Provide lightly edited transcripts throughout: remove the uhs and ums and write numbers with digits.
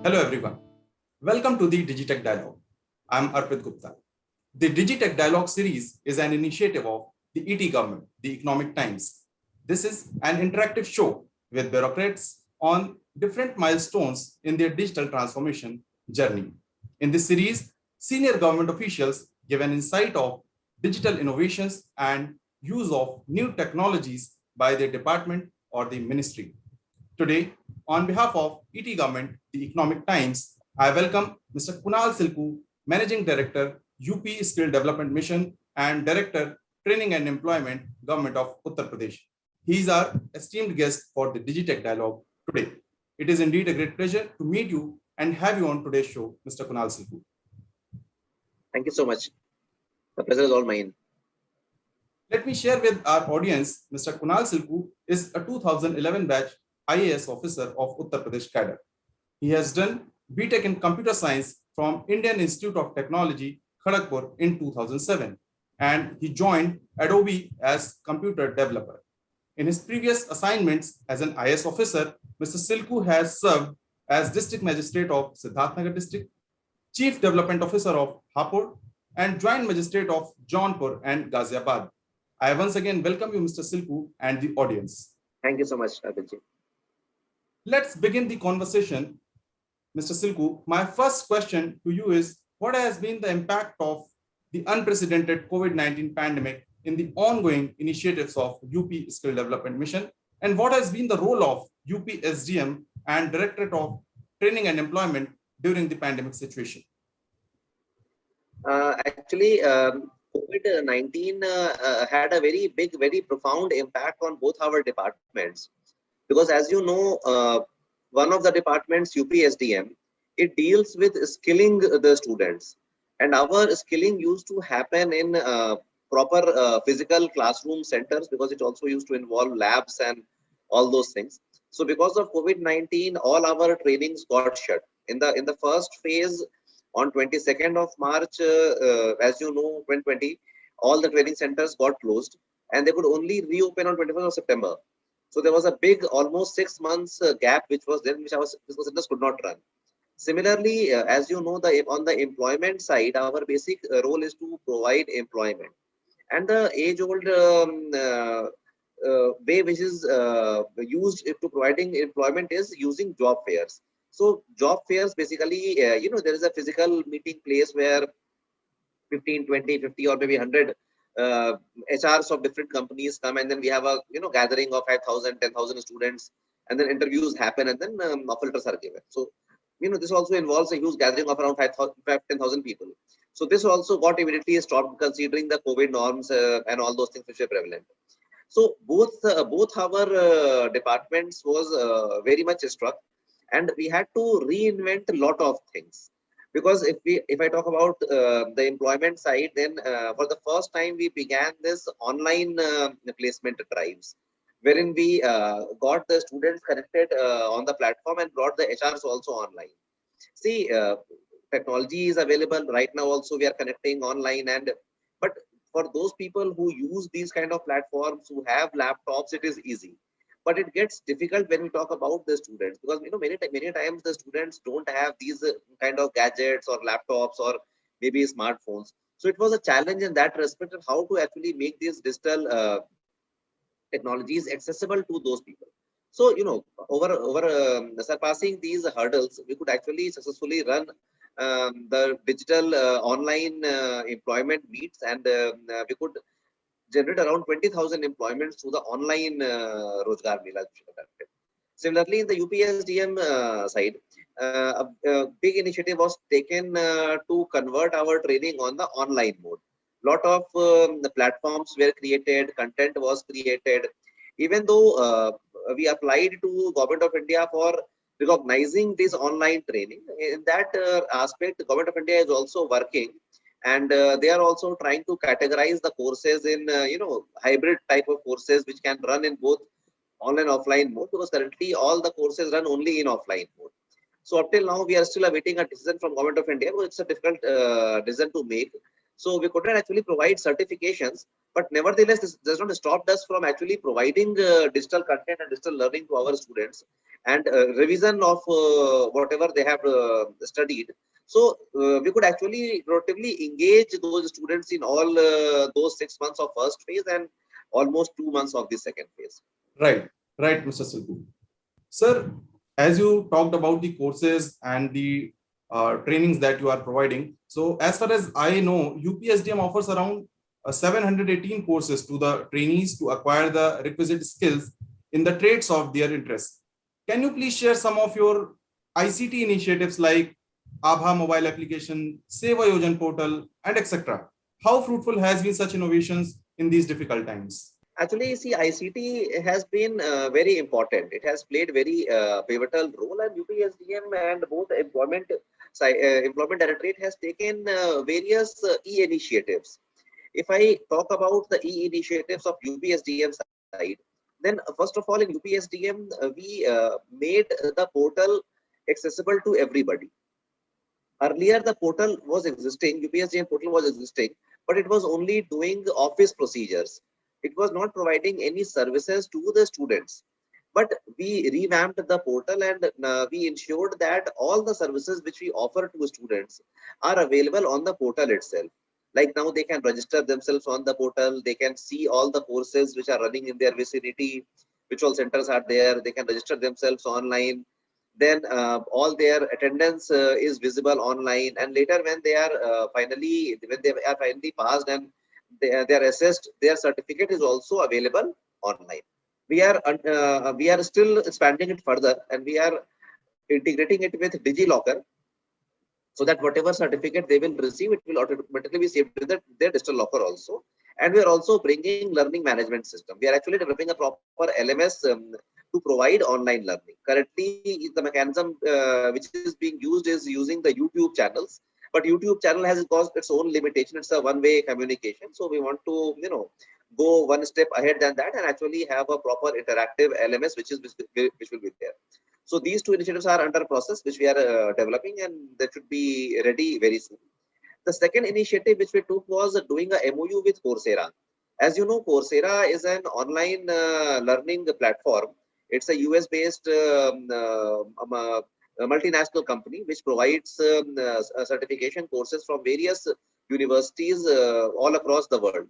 Hello everyone. Welcome to the DigiTech Dialogue. I'm Arpit Gupta. The DigiTech Dialogue series is an initiative of the ETGovernment, the Economic Times. This is an interactive show with bureaucrats on different milestones in their digital transformation journey. In this series, senior government officials give an insight of digital innovations and use of new technologies by their department or the ministry. Today, on behalf of ETGovernment, the Economic Times, I welcome Mr. Kunal Silku, Managing Director, UP Skill Development Mission and Director, Training and Employment, Government of Uttar Pradesh. He is our esteemed guest for the DigiTech Dialogue today. It is indeed a great pleasure to meet you and have you on today's show, Mr. Kunal Silku. Thank you so much. The pleasure is all mine. Let me share with our audience, Mr. Kunal Silku is a 2011 batch IAS officer of Uttar Pradesh cadre. He has done BTech in Computer Science from Indian Institute of Technology, Kharagpur in 2007, and he joined Adobe as computer developer. In his previous assignments as an IAS officer, Mr. Silku has served as District Magistrate of Siddharthnagar District, Chief Development Officer of Hapur, and Joint Magistrate of Jaunpur and Ghaziabad. I once again welcome you, Mr. Silku, and the audience. Thank you so much, Abhijit. Let's begin the conversation. Mr. Silku, my first question to you is, what has been the impact of the unprecedented COVID-19 pandemic in the ongoing initiatives of UP Skill Development Mission? And what has been the role of UPSDM and Directorate of Training and Employment during the pandemic situation? Actually, COVID-19 had a very big, very profound impact on both our departments. Because as you know, one of the departments, UPSDM, it deals with skilling the students. And our skilling used to happen in proper physical classroom centers, because it also used to involve labs and all those things. So because of COVID-19, all our trainings got shut. In the first phase, on 22nd of March, as you know, 2020, all the training centers got closed and they could only reopen on 21st of September. So there was a big, almost 6 months gap, which was then, which our centers could not run. Similarly, as you know, on the employment side, our basic role is to provide employment. And the age-old way which is used to providing employment is using job fairs. So job fairs, basically, there is a physical meeting place where 15, 20, 50 or maybe 100 HRs of different companies come, and then we have a gathering of 5,000, 10,000 students, and then interviews happen, and then offer letters are given. So this also involves a huge gathering of around 10,000 people. So this also got immediately stopped, considering the COVID norms and all those things which were prevalent. So both our departments was very much struck, and we had to reinvent a lot of things. Because if I talk about the employment side, then for the first time we began this online placement drives, wherein we got the students connected on the platform and brought the HRs also online. See, technology is available right now. Also, we are connecting online, but for those people who use these kind of platforms, who have laptops, it is easy. But it gets difficult when we talk about the students, because many times the students don't have these kind of gadgets or laptops or maybe smartphones. So it was a challenge in that respect of how to actually make these digital technologies accessible to those people. So over surpassing these hurdles, we could actually successfully run the digital online employment meets, and we could generate around 20,000 employments through the online Rozgar Mela. Similarly, in the UPSDM side, a big initiative was taken to convert our training on the online mode. Lot of the platforms were created, content was created. Even though we applied to Government of India for recognizing this online training, in that aspect, the Government of India is also working. And they are also trying to categorize the courses in, hybrid type of courses, which can run in both online and offline mode, because currently all the courses run only in offline mode. So up till now, we are still awaiting a decision from Government of India, but it's a difficult decision to make. So we could not actually provide certifications, but nevertheless, this does not stop us from actually providing digital content and digital learning to our students and revision of whatever they have studied. So we could actually relatively engage those students in all those 6 months of first phase and almost 2 months of the second phase. Right, right, Mr. Silku. Sir, as you talked about the courses and the trainings that you are providing, so as far as I know, UPSDM offers around 718 courses to the trainees to acquire the requisite skills in the trades of their interest. Can you please share some of your ICT initiatives like Abha mobile application, Seva Yojan portal, and etc.? How fruitful has been such innovations in these difficult times? Actually, see, ICT has been very important. It has played very pivotal role, and UPSDM and both employment directorate has taken various e-initiatives. If I talk about the e-initiatives of UPSDM side, then first of all, in UPSDM, we made the portal accessible to everybody. Earlier, the portal was existing, UPSDM portal was existing, but it was only doing office procedures. It was not providing any services to the students. But we revamped the portal and we ensured that all the services which we offer to students are available on the portal itself. Like now they can register themselves on the portal, they can see all the courses which are running in their vicinity, which all centers are there, they can register themselves online. Then all their attendance is visible online, and later when they are finally passed and they are assessed, their certificate is also available online. We are still expanding it further, and we are integrating it with DigiLocker, so that whatever certificate they will receive, it will automatically be saved in their digital locker also. And we are also bringing learning management system. We are actually developing a proper LMS to provide online learning. Currently, the mechanism which is being used is using the YouTube channels, but YouTube channel has got its own limitation. It's a one-way communication. So we want to, go one step ahead than that and actually have a proper interactive LMS which will be there. So these two initiatives are under process, which we are developing, and they should be ready very soon. The second initiative which we took was doing a MOU with Coursera. As you know, Coursera is an online learning platform. It's a US-based multinational company which provides certification courses from various universities all across the world.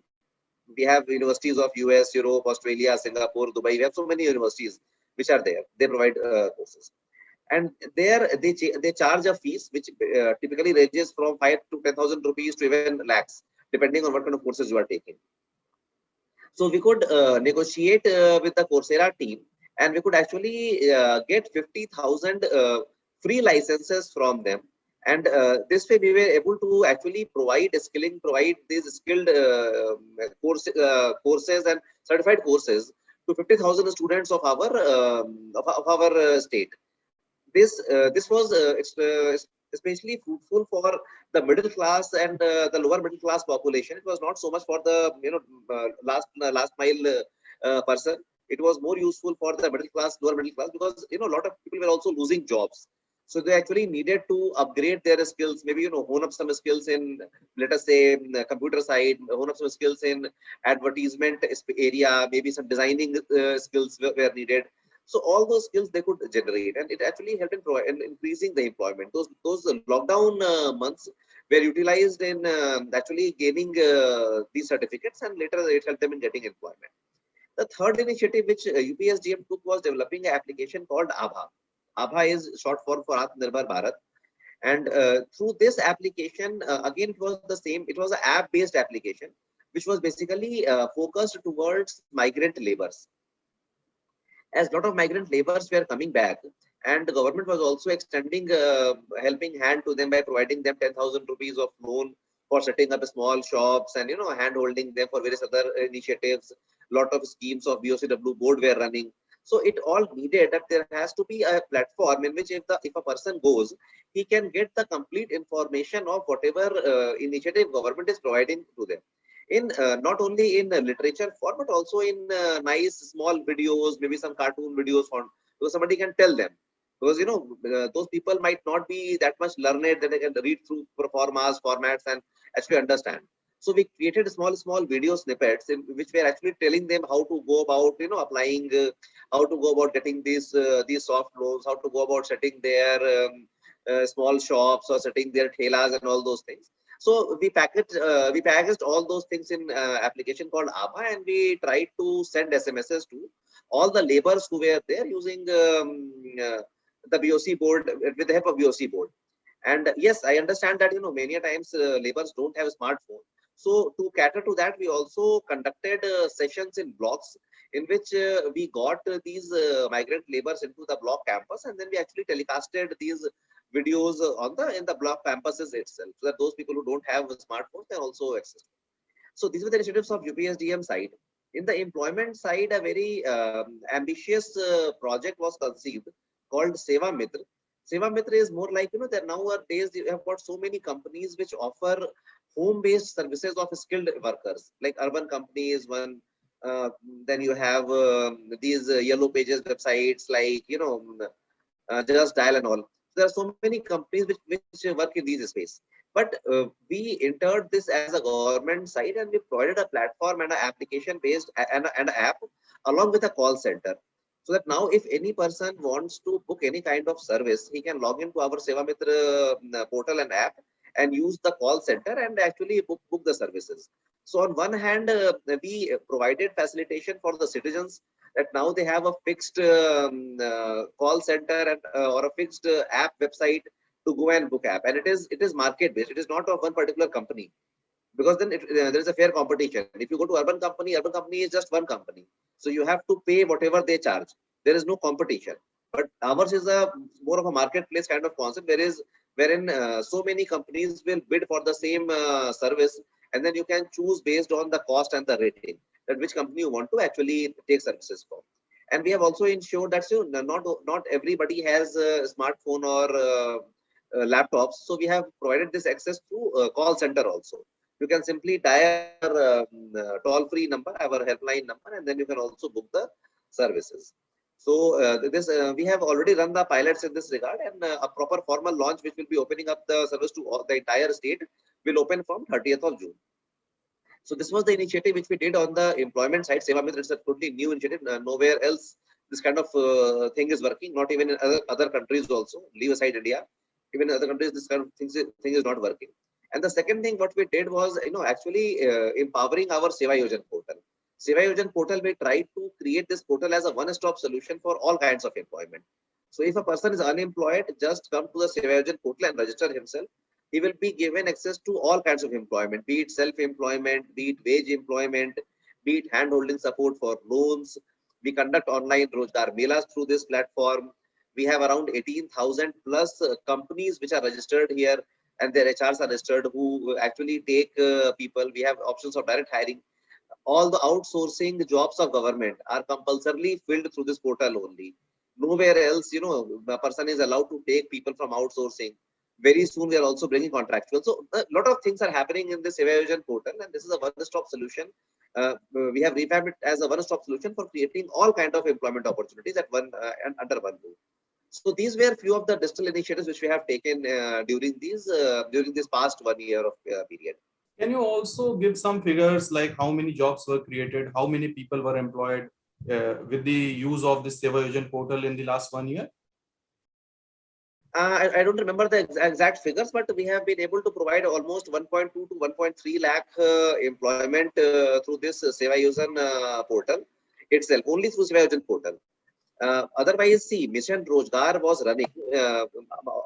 We have universities of US, Europe, Australia, Singapore, Dubai. We have so many universities which are there. They provide courses, and there they charge a fees which typically ranges from 5 to 10,000 rupees to even lakhs, depending on what kind of courses you are taking. So we could negotiate with the Coursera team, and we could actually get 50,000 free licenses from them. And this way, we were able to actually provide these skilled courses and certified courses to 50,000 students of our state. This was especially fruitful for the middle class and the lower middle class population. It was not so much for the last mile person. It was more useful for the middle class, lower middle class, because a lot of people were also losing jobs. So they actually needed to upgrade their skills, maybe hone up some skills in, let us say, computer side, hone up some skills in advertisement area, maybe some designing skills were needed. So all those skills they could generate, and it actually helped in increasing the employment. Those lockdown months were utilized in actually gaining these certificates, and later it helped them in getting employment. The third initiative which UPSDM took was developing an application called Abha. Abha is short form for Atmanirbhar Bharat. And through this application, again, it was the same. It was an app-based application, which was basically focused towards migrant laborers. As a lot of migrant laborers were coming back, and the government was also extending helping hand to them by providing them 10,000 rupees of loan for setting up small shops and hand holding them for various other initiatives. Lot of schemes of BOCW board were running. So it all needed that there has to be a platform in which if a person goes, he can get the complete information of whatever initiative government is providing to them. In not only in literature form, but also in nice small videos, maybe some cartoon videos form, so somebody can tell them. Because those people might not be that much learned that they can read through formats and actually understand. So we created small video snippets in which we are actually telling them how to go about, applying, how to go about getting these soft loans, how to go about setting their small shops or setting their thelas and all those things. So we packaged all those things in application called ABA, and we tried to send SMSs to all the laborers who were there using the BOC board, with the help of BOC board. And yes, I understand that many a times laborers don't have a smartphone. So to cater to that, we also conducted sessions in blocks in which we got these migrant laborers into the block campus, and then we actually telecasted these videos in the block campuses itself, so that those people who don't have smartphones can also access. So these were the initiatives of UPSDM side. In the employment side, a very ambitious project was conceived called Seva Mitra. Seva Mitra is more like, that nowadays you have got so many companies which offer home-based services of skilled workers, like Urban Company is one. Then you have these yellow pages websites like, Just Dial and all. There are so many companies which work in these space. But we entered this as a government side, and we provided a platform and an application based and an app along with a call center. So that now if any person wants to book any kind of service, he can log into our Seva Mitra portal and app and use the call center and actually book the services. So on one hand, we provided facilitation for the citizens, that now they have a fixed call center and or a fixed app website to go and book app, and it is market based. It is not of one particular company, because then there is a fair competition. If you go to Urban Company is just one company, so you have to pay whatever they charge. There is no competition. But ours is a more of a marketplace kind of concept, wherein so many companies will bid for the same service, and then you can choose based on the cost and the rating, that which company you want to actually take services from. And we have also ensured that not everybody has a smartphone or laptops, so we have provided this access through call center also. You can simply dial our toll-free number, our helpline number, and then you can also book the services. So we have already run the pilots in this regard, and a proper formal launch, which will be opening up the service to the entire state, will open from 30th of June. So this was the initiative which we did on the employment side. Seva Mitra is a totally new initiative. Nowhere else this kind of thing is working. Not even in other countries also. Leave aside India, even in other countries this kind of thing is not working. And the second thing what we did was, actually empowering our Seva Yojan portal. Seva Yojan portal, we tried to create this portal as a one-stop solution for all kinds of employment. So if a person is unemployed, just come to the Seva Yojan portal and register himself. He will be given access to all kinds of employment, be it self-employment, be it wage employment, be it hand-holding support for loans. We conduct online Rozgar Melas through this platform. We have around 18,000 plus companies which are registered here, and their HRs are registered, who actually take people. We have options of direct hiring. All the outsourcing jobs of government are compulsorily filled through this portal only. Nowhere else, a person is allowed to take people from outsourcing. Very soon, we are also bringing contractual. So a lot of things are happening in this Seva Yojan portal, and this is a one-stop solution. We have revamped it as a one-stop solution for creating all kinds of employment opportunities at one and under one roof. So these were few of the digital initiatives which we have taken during this past 1 year of period. Can you also give some figures like how many jobs were created, how many people were employed with the use of this Seva Yojan portal in the last 1 year? I don't remember the exact figures, but we have been able to provide almost 1.2 to 1.3 lakh employment through this Seva Yojan portal itself, only through Seva Yojan portal. Otherwise, see, Mission Rozgar was running.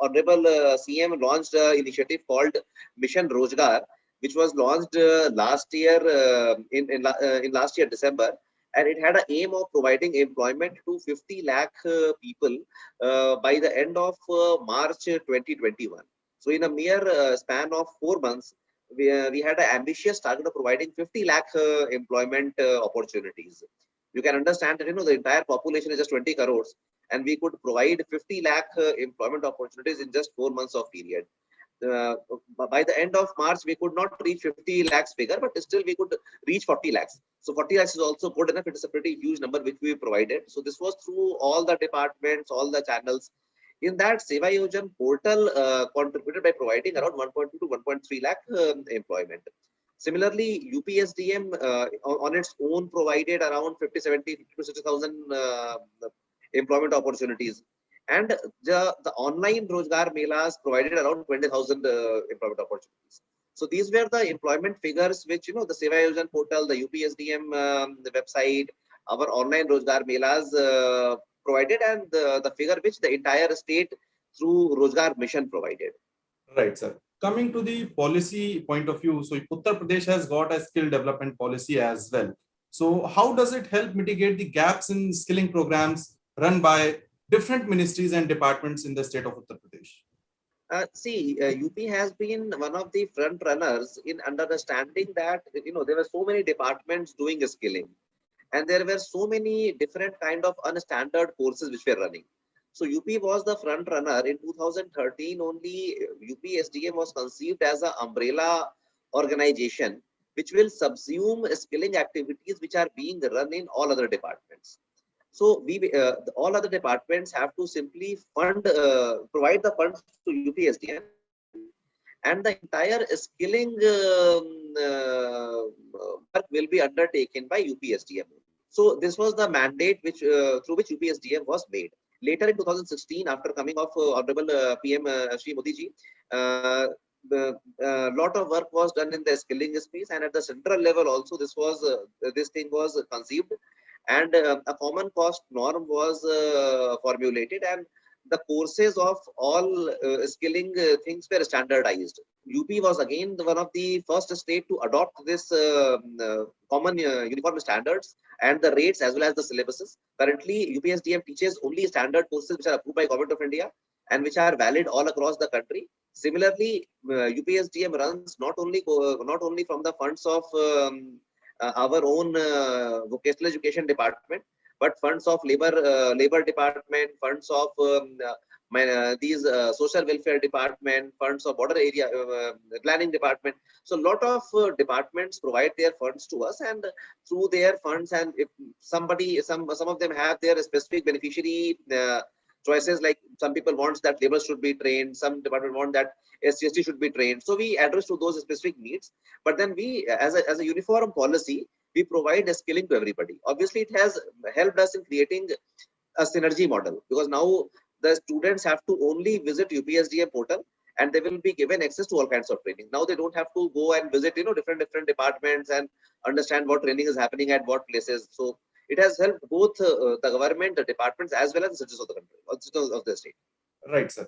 Honorable CM launched an initiative called Mission Rozgar, which was launched last year in last year December, and it had an aim of providing employment to 50 lakh people by the end of March 2021. So in a mere span of 4 months, we had an ambitious target of providing 50 lakh employment opportunities. You can understand that the entire population is just 20 crores, and we could provide 50 lakh employment opportunities in just 4 months of period. By the end of March, we could not reach 50 lakhs figure, but still we could reach 40 lakhs. So 40 lakhs is also good enough. It is a pretty huge number which we provided. So this was through all the departments, all the channels. In that, Seva Yojan portal contributed by providing around 1.2 to 1.3 lakh employment. Similarly, UPSDM on its own provided around 50, 70, 50 to 60,000 employment opportunities. And the online Rozgar Melas provided around 20,000 employment opportunities. So these were the employment figures which, the Seva Yojan portal, the UPSDM the website, our online Rozgar Melas provided, and the figure which the entire state through Rozgar Mission provided. Right, sir. Coming to the policy point of view, so Uttar Pradesh has got a skill development policy as well. So how does it help mitigate the gaps in skilling programs run by different ministries and departments in the state of Uttar Pradesh? UP has been one of the front runners in understanding that, there were so many departments doing skilling, and there were so many different kind of unstandard courses which were running. So UP was the front runner. In 2013 only, UPSDM was conceived as an umbrella organization which will subsume skilling activities which are being run in all other departments. So all other departments have to simply provide the funds to UPSDM, and the entire skilling work will be undertaken by UPSDM. So this was the mandate which through which UPSDM was made. Later in 2016, after coming of Honorable PM Shri Modi ji, the lot of work was done in the skilling space, and at the central level also this thing was conceived, and a common cost norm was formulated, and the courses of all skilling things were standardized. UP was again one of the first state to adopt this common uniform standards and the rates as well as the syllabuses. Currently, UPSDM teaches only standard courses which are approved by Government of India and which are valid all across the country. Similarly, UPSDM runs not only from the funds of our own vocational education department, but funds of labor department, funds of these social welfare department, funds of border area planning department. So a lot of departments provide their funds to us, and through their funds, and if some of them have their specific beneficiary choices, like some people want that labor should be trained, some department want that SCST should be trained. So we address to those specific needs, but then we, as a uniform policy, we provide skilling to everybody. Obviously, it has helped us in creating a synergy model, because now the students have to only visit UPSDM portal and they will be given access to all kinds of training. Now they don't have to go and visit, different departments and understand what training is happening at what places. So it has helped both the government, the departments, as well as the citizens of the country, or citizens of the state. Right, sir.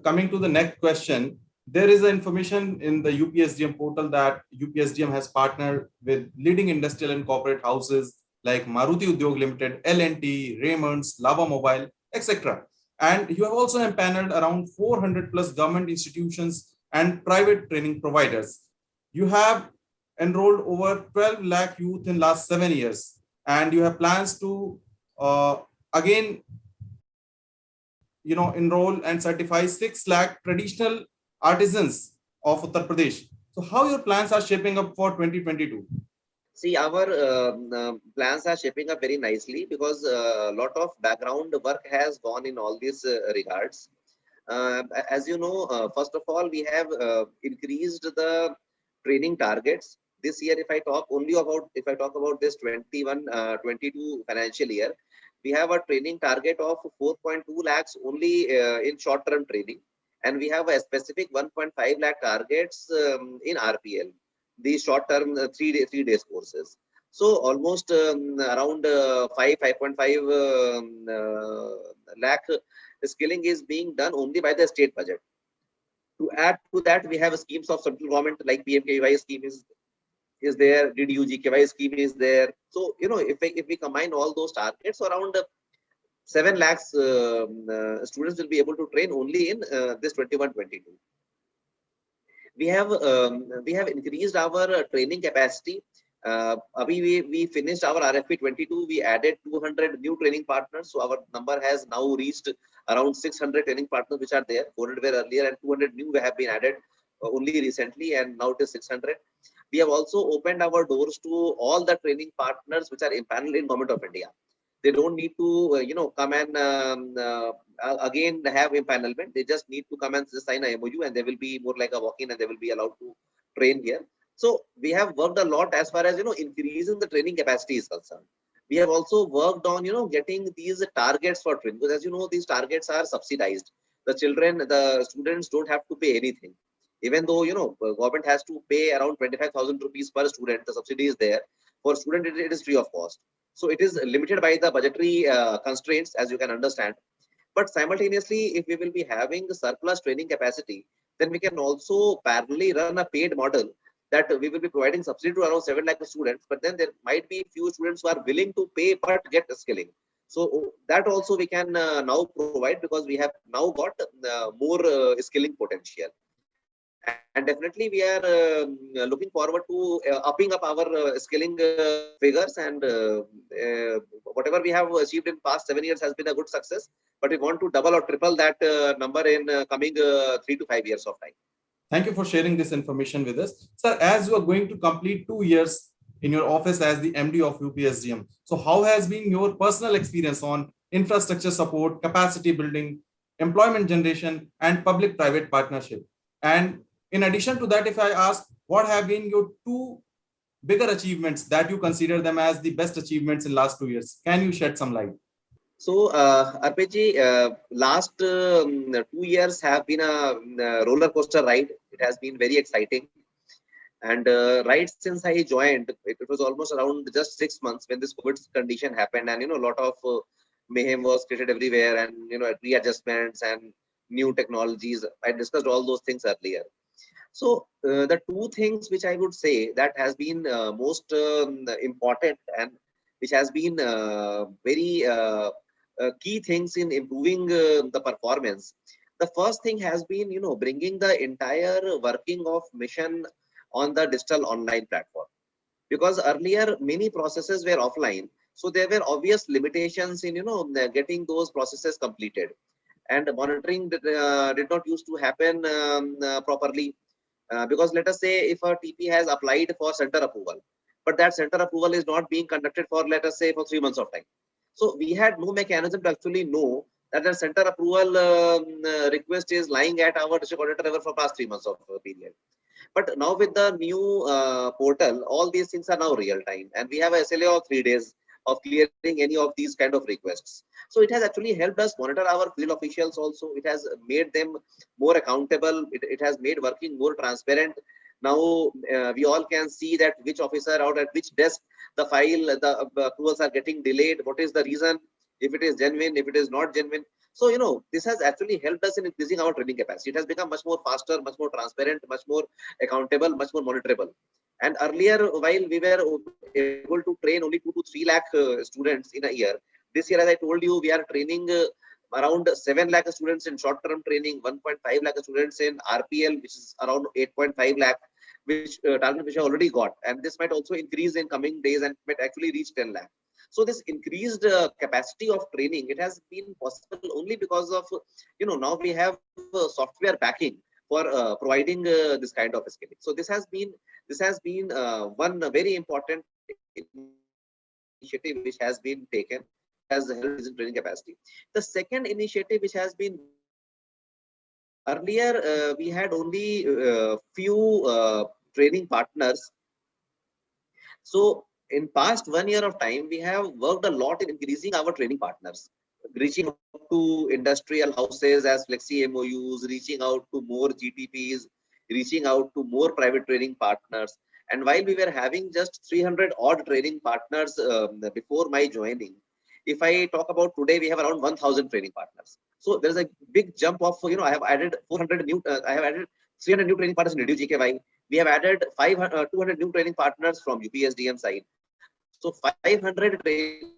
Coming to the next question, there is information in the UPSDM portal that UPSDM has partnered with leading industrial and corporate houses like Maruti Udyog Limited, L&T, Raymond's, Lava Mobile, etc. And you have also empaneled around 400 plus government institutions and private training providers. You have enrolled over 12 lakh youth in last 7 years, and you have plans to again enroll and certify 6 lakh traditional artisans of Uttar Pradesh. So how your plans are shaping up for 2022? See, our plans are shaping up very nicely, because a lot of background work has gone in all these regards. As you know, first of all, we have increased the training targets this year. If I talk about this 21-22 financial year, we have a training target of 4.2 lakhs only in short-term training, and we have a specific 1.5 lakh targets in RPL, these short-term 3 days courses. So almost around 5.5 lakh skilling is being done only by the state budget. To add to that, we have schemes of central government like PMKY scheme is there, DDU-GKY scheme is there. So if we combine all those targets, around 7 lakhs students will be able to train only in this 21-22. We have increased our training capacity. We finished our RFP 22. We added 200 new training partners. So our number has now reached around 600 training partners which are there. 400 were earlier, and 200 new have been added only recently, and now it is 600. We have also opened our doors to all the training partners which are empaneled in Government of India. They don't need to come and again have empanelment. They just need to come and sign a MOU, and they will be more like a walk-in, and they will be allowed to train here. So we have worked a lot as far as, increasing the training capacity is concerned. We have also worked on, getting these targets for training, because as you know, these targets are subsidized. The students don't have to pay anything. Even though, government has to pay around 25,000 rupees per student, the subsidy is there. For student, it is free of cost. So it is limited by the budgetary constraints, as you can understand. But simultaneously, if we will be having the surplus training capacity, then we can also parallelly run a paid model that we will be providing subsidy to around 7 lakh students. But then there might be few students who are willing to pay but get skilling. So that also we can now provide, because we have now got more skilling potential. And definitely we are looking forward to upping up our skilling figures, and whatever we have achieved in past 7 years has been a good success, but we want to double or triple that number in coming 3 to 5 years of time. Thank you for sharing this information with us. Sir, as you are going to complete 2 years in your office as the MD of UPSDM, so how has been your personal experience on infrastructure support, capacity building, employment generation, and public-private partnership? And in addition to that, if I ask, what have been your two bigger achievements that you consider them as the best achievements in last 2 years? Can you shed some light? So, Arpitji, last 2 years have been a roller coaster ride. It has been very exciting. And right since I joined, it was almost around just 6 months when this COVID condition happened, and a lot of mayhem was created everywhere, and readjustments and new technologies. I discussed all those things earlier. So the two things which I would say that has been most important, and which has been very key things in improving the performance. The first thing has been, bringing the entire working of mission on the digital online platform, because earlier many processes were offline, so there were obvious limitations in getting those processes completed, and monitoring did not used to happen properly, because let us say if a TP has applied for center approval, but that center approval is not being conducted for, let us say, for 3 months of time. So we had no mechanism to actually know that the center approval request is lying at our district auditor level for past 3 months of period. But now with the new portal, all these things are now real time, and we have a SLA of 3 days of clearing any of these kind of requests. So it has actually helped us monitor our field officials also. It has made them more accountable. It has made working more transparent. Now we all can see that which officer out at which desk the file, the approvals are getting delayed. What is the reason? If it is genuine, if it is not genuine. So, this has actually helped us in increasing our training capacity. It has become much more faster, much more transparent, much more accountable, much more monitorable. And earlier, while we were able to train only 2 to 3 lakh students in a year, this year, as I told you, we are training around 7 lakh students in short-term training, 1.5 lakh students in RPL, which is around 8.5 lakh, which target which I already got. And this might also increase in coming days and might actually reach 10 lakh. So this increased capacity of training, it has been possible only because of, now we have software backing for providing this kind of skilling. So this has been one very important initiative which has been taken, has helped in training capacity. The second initiative which has been, earlier we had only few training partners. So in past 1 year of time, we have worked a lot in increasing our training partners, reaching out to industrial houses as flexi MOUs, reaching out to more GTPs, reaching out to more private training partners. And while we were having just 300 odd training partners before my joining, if I talk about today, we have around 1,000 training partners. So there's a big jump of, I have added 400 new, I have added 300 new training partners in Reduce GKY. We have added 200 new training partners from UPSDM side. So 500 training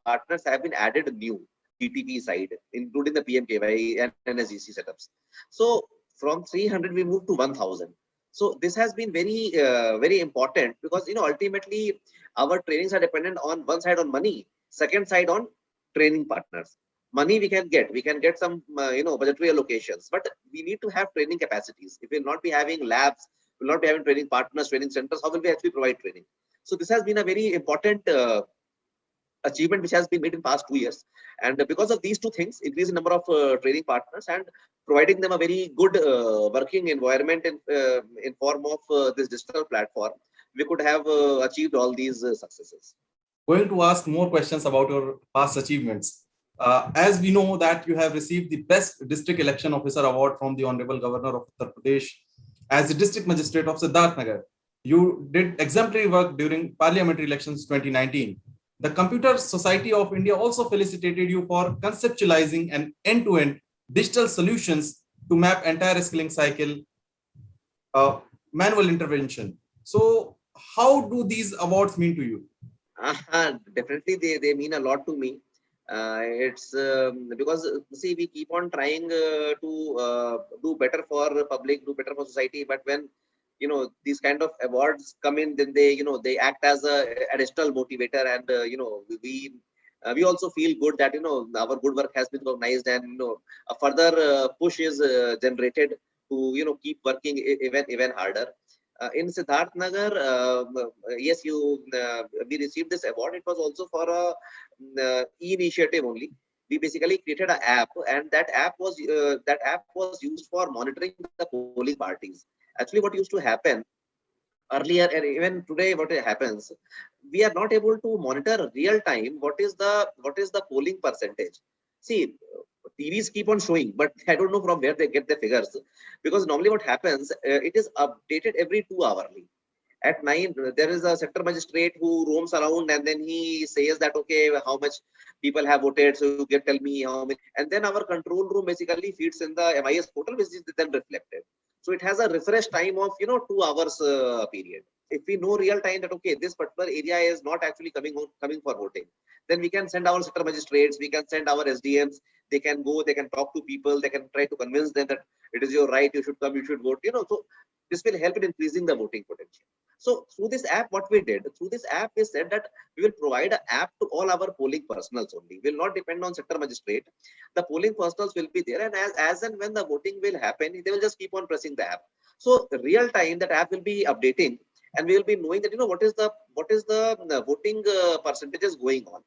partners have been added new GTP side, including the PMKY and NSGC setups. So from 300 we moved to 1,000. So this has been very very important, because ultimately our trainings are dependent on one side on money, second side on training partners. Money we can get some budgetary allocations, but we need to have training capacities. If we'll not be having labs, we'll not be having training partners, training centers, how will we actually provide training? So this has been a very important achievement which has been made in past 2 years. And because of these two things, increase in number of training partners and providing them a very good working environment in form of this digital platform, we could have achieved all these successes. Going to ask more questions about your past achievements. As we know that you have received the Best District Election Officer Award from the Honorable Governor of Uttar Pradesh as the District Magistrate of Siddharth Nagar. You did exemplary work during parliamentary elections 2019. The Computer Society of India also felicitated you for conceptualizing an end-to-end digital solutions to map entire skilling cycle, manual intervention. So how do these awards mean to you? Definitely, they mean a lot to me. It's because see, we keep on trying to do better for public, do better for society. But when these kind of awards come in, then they act as a additional motivator, and we also feel good that our good work has been recognized, and a further push is generated to keep working even harder. In Siddharth Nagar, yes, we received this award. It was also for a e-initiative only. We basically created an app, and that app was used for monitoring the polling parties. Actually, what used to happen earlier, and even today, what happens, we are not able to monitor real time what is the polling percentage. See, TVs keep on showing, but I don't know from where they get the figures, because normally what happens, it is updated every 2 hourly. At 9, there is a sector magistrate who roams around, and then he says that, okay, how much people have voted, so you can tell me how many. And then our control room basically feeds in the MIS portal, which is then reflected. So it has a refresh time of 2 hours period. If we know real time that, okay, this particular area is not actually coming for voting, then we can send our sector magistrates, we can send our SDMs. They can go, they can talk to people, they can try to convince them that it is your right, you should come, you should vote. So this will help in increasing the voting potential. So through this app, what we did, through this app, we said that we will provide an app to all our polling personals only. We will not depend on sector magistrate. The polling personals will be there, and as and when the voting will happen, they will just keep on pressing the app. So real time, that app will be updating, and we will be knowing that what is the voting percentages going on.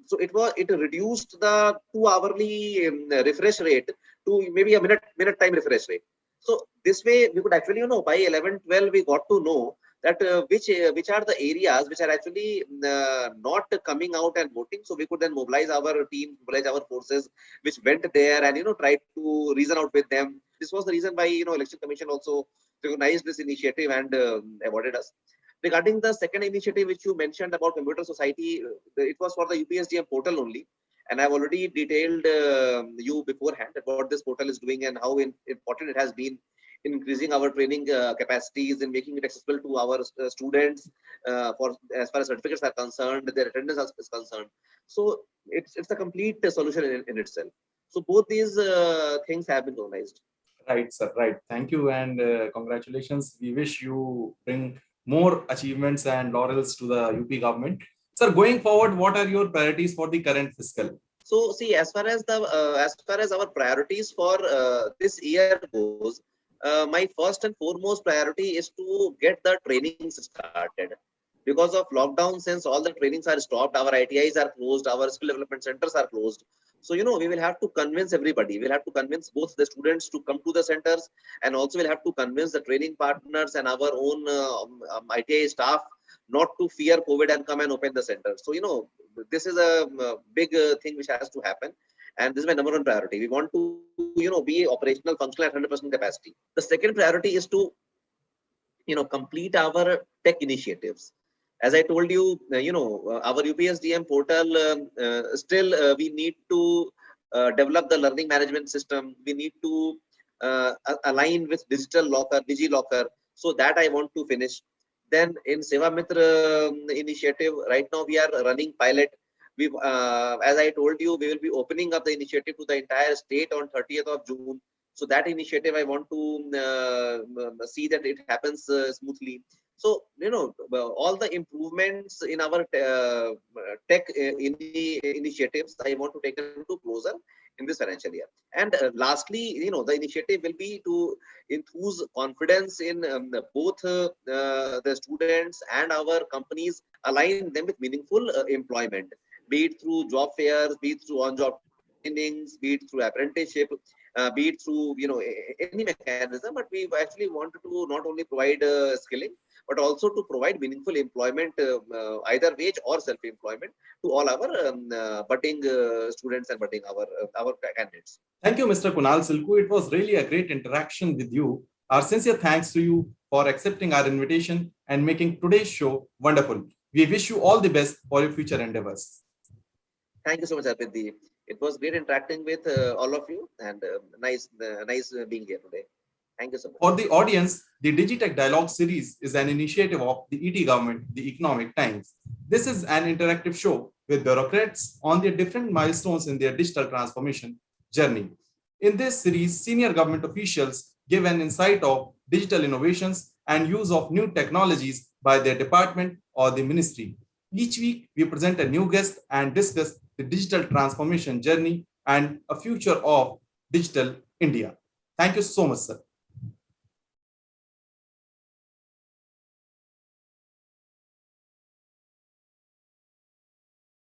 So it reduced the 2 hourly refresh rate to maybe a minute time refresh rate. So this way we could actually by 11-12 we got to know that which are the areas which are actually not coming out and voting. So we could then mobilize our team, mobilize our forces, which went there and tried to reason out with them. This was the reason why Election Commission also recognized this initiative and awarded us. Regarding the second initiative which you mentioned about Computer Society, it was for the UPSDM portal only. And I've already detailed you beforehand what this portal is doing and how important it has been in increasing our training capacities and making it accessible to our students for as far as certificates are concerned, their attendance is concerned. So it's a complete solution in itself. So both these things have been recognized. Right, sir. Right. Thank you and congratulations. We wish you bring more achievements and laurels to the UP government. Sir, going forward, what are your priorities for the current fiscal? So see, as far as our priorities for this year goes, my first and foremost priority is to get the trainings started. Because of lockdown, since all the trainings are stopped, our ITIs are closed, our skill development centers are closed. So, we will have to convince everybody. We'll have to convince both the students to come to the centers, and also we'll have to convince the training partners and our own ITI staff not to fear COVID and come and open the center. So, this is a big thing which has to happen. And this is my number one priority. We want to, be operational, functional at 100% capacity. The second priority is to, complete our tech initiatives. As I told you, our UPSDM portal, still we need to develop the learning management system. We need to align with digital locker, DigiLocker. So that I want to finish. Then in Seva Mitra initiative, right now we are running pilot. We've, as I told you, we will be opening up the initiative to the entire state on 30th of June. So that initiative, I want to see that it happens smoothly. So, all the improvements in our tech initiatives, I want to take them to closer in this financial year. And lastly, the initiative will be to infuse confidence in both the students and our companies, align them with meaningful employment. be it through job fairs, be it through on-job trainings, be it through apprenticeship, be it through any mechanism. But we actually wanted to not only provide skilling, but also to provide meaningful employment, either wage or self-employment, to all our budding students and budding our candidates. Thank you, Mr. Kunal Silku. It was really a great interaction with you. Our sincere thanks to you for accepting our invitation and making today's show wonderful. We wish you all the best for your future endeavors. Thank you so much, Arpit. It was great interacting with all of you, and nice being here today. Thank you so much. For the audience, the DigiTech Dialogue series is an initiative of the ET government, the Economic Times. This is an interactive show with bureaucrats on their different milestones in their digital transformation journey. In this series, senior government officials give an insight of digital innovations and use of new technologies by their department or the ministry. Each week, we present a new guest and discuss the digital transformation journey and a future of digital India. Thank you so much, sir.